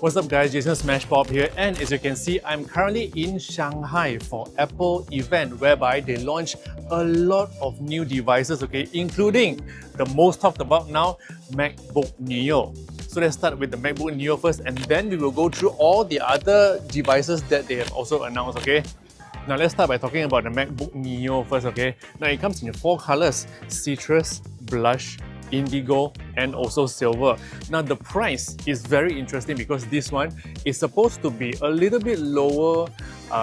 What's up guys, Jason Smashpop here, and as you can see, I'm currently in Shanghai for Apple event whereby they launch a lot of new devices, okay, including the most talked about now, MacBook Neo. So let's start with the MacBook Neo first, and then we will go through all the other devices that they have also announced, okay? Now let's start by talking about the MacBook Neo first, okay? Now it comes in 4 colors: citrus, blush, indigo, and also silver. Now the price is very interesting because this one is supposed to be a little bit lower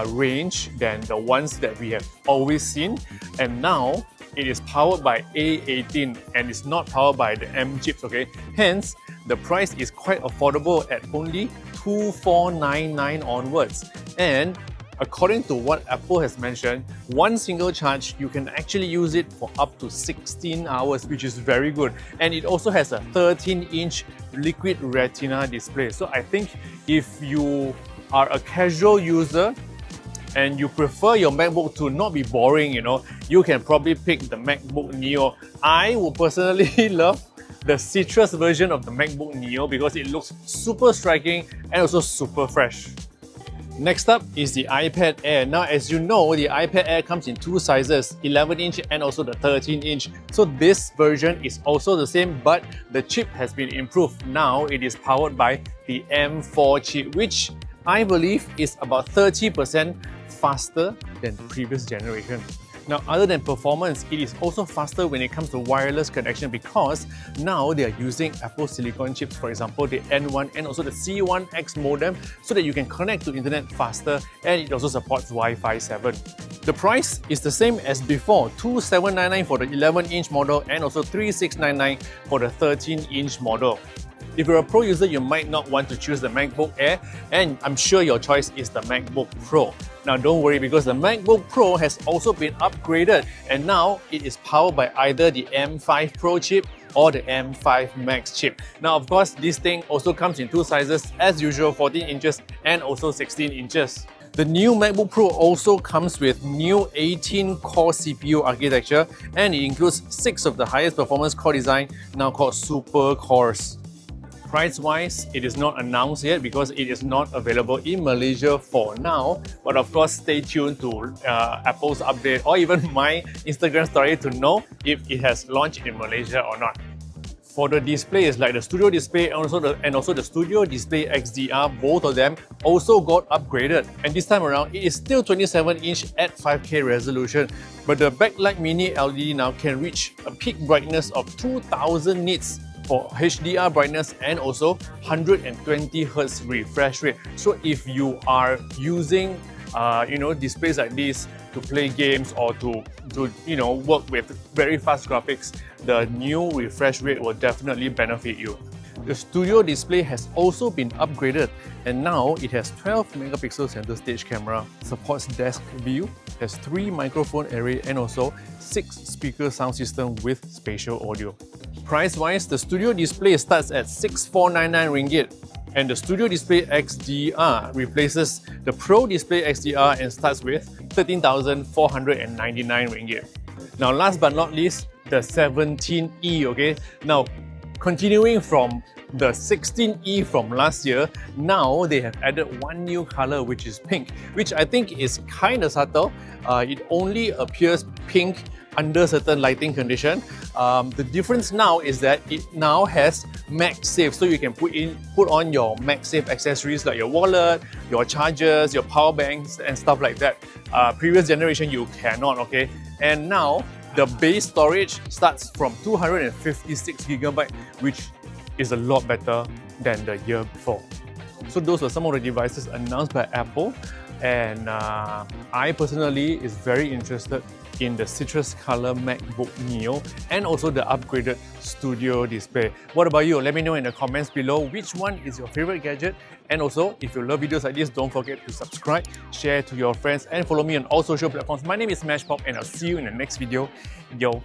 range than the ones that we have always seen, and now it is powered by A18 and it's not powered by the M chips, okay? Hence, the price is quite affordable at only $2,499 onwards. And according to what Apple has mentioned, one single charge, you can actually use it for up to 16 hours, which is very good. And it also has a 13-inch liquid retina display. So I think if you are a casual user and you prefer your MacBook to not be boring, you can probably pick the MacBook Neo. I would personally love the citrus version of the MacBook Neo because it looks super striking and also super fresh. Next up is the iPad Air. Now, as you know, the iPad Air comes in 2 sizes, 11-inch and also the 13-inch. So this version is also the same, but the chip has been improved. Now it is powered by the M4 chip, which I believe is about 30% faster than the previous generation. Now, other than performance, it is also faster when it comes to wireless connection because now they are using Apple Silicon chips, for example, the N1 and also the C1X modem, so that you can connect to internet faster, and it also supports Wi-Fi 7. The price is the same as before, $2,799 for the 11-inch model and also $3,699 for the 13-inch model. If you're a Pro user, you might not want to choose the MacBook Air, and I'm sure your choice is the MacBook Pro. Now don't worry, because the MacBook Pro has also been upgraded and now it is powered by either the M5 Pro chip or the M5 Max chip. Now of course, this thing also comes in 2 sizes as usual, 14 inches and also 16 inches. The new MacBook Pro also comes with new 18-core CPU architecture, and it includes 6 of the highest performance core design, now called Super Cores. Price-wise, it is not announced yet because it is not available in Malaysia for now. But of course, stay tuned to Apple's update or even my Instagram story to know if it has launched in Malaysia or not. For the displays, like the Studio Display and also the Studio Display XDR, both of them also got upgraded. And this time around, it is still 27-inch at 5K resolution. But the backlight mini LED now can reach a peak brightness of 2000 nits for HDR brightness and also 120 Hz refresh rate. So if you are using displays like this to play games or to work with very fast graphics, the new refresh rate will definitely benefit you. The Studio Display has also been upgraded and now it has 12 megapixel center stage camera, supports desk view, has 3 microphone array and also 6 speaker sound system with spatial audio. Price-wise, the Studio Display starts at 6,499 ringgit and the Studio Display XDR replaces the Pro Display XDR and starts with 13,499 ringgit. Now last but not least, the 17E, okay? Now, continuing from the 16E from last year, now they have added one new color, which is pink, which I think is kind of subtle. It only appears pink under certain lighting condition. The difference now is that it now has MagSafe, so you can put on your MagSafe accessories like your wallet, your chargers, your power banks and stuff like that. Previous generation you cannot, okay? And now the base storage starts from 256GB, which is a lot better than the year before. So those were some of the devices announced by Apple, and I personally is very interested in the citrus color MacBook Neo and also the upgraded Studio Display. What about you? Let me know in the comments below which one is your favorite gadget. And also, if you love videos like this, don't forget to subscribe, share to your friends and follow me on all social platforms. My name is Smashpop and I'll see you in the next video. Yo!